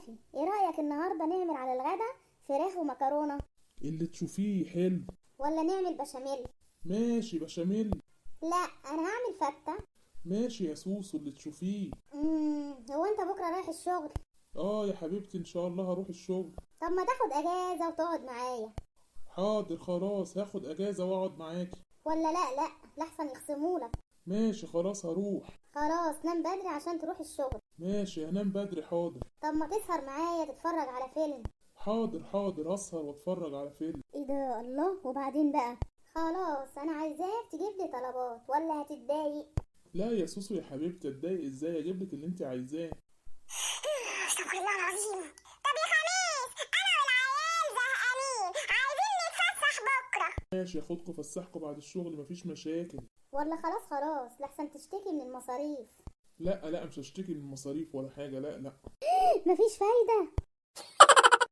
حنفي، ايه رأيك النهاردة نعمل على الغدا فراخ ومكرونة؟ اللي تشوفيه حلو. ولا نعمل بشاميل؟ ماشي بشاميل. لا، انا هعمل فتة. ماشي يا سوسو اللي تشوفيه. هو انت بكرة رايح الشغل؟ اه يا حبيبتي ان شاء الله هروح الشغل. طب ما تاخد اجازة وتقعد معايا. حاضر خلاص هاخد اجازة واقعد معاكي. ولا لا لحسن يخصمولك. ماشي خلاص هروح. خلاص نام بدري عشان تروح الشغل. ماشي هنام بدري حاضر. طب ما تسهر معايا تتفرج على فيلم. حاضر هسهر واتفرج على فيلم. ايه ده؟ الله، وبعدين بقى؟ خلاص انا عايزاك تجيب لي طلبات، ولا هتتضايق؟ لا يا سوسو يا حبيبتي اتضايق ازاي؟ اجيب لك اللي انت عايزاه. استغفر الله العظيم. طب يا خميس، انا والعيال زهقانين، عايزين نتفسح بكره. ماشي اخدكوا فسحكوا بعد الشغل مفيش مشاكل. ولا خلاص لحسن تشتكي من المصاريف. لا مش هشتكي من المصاريف ولا حاجة. لا مفيش فايدة.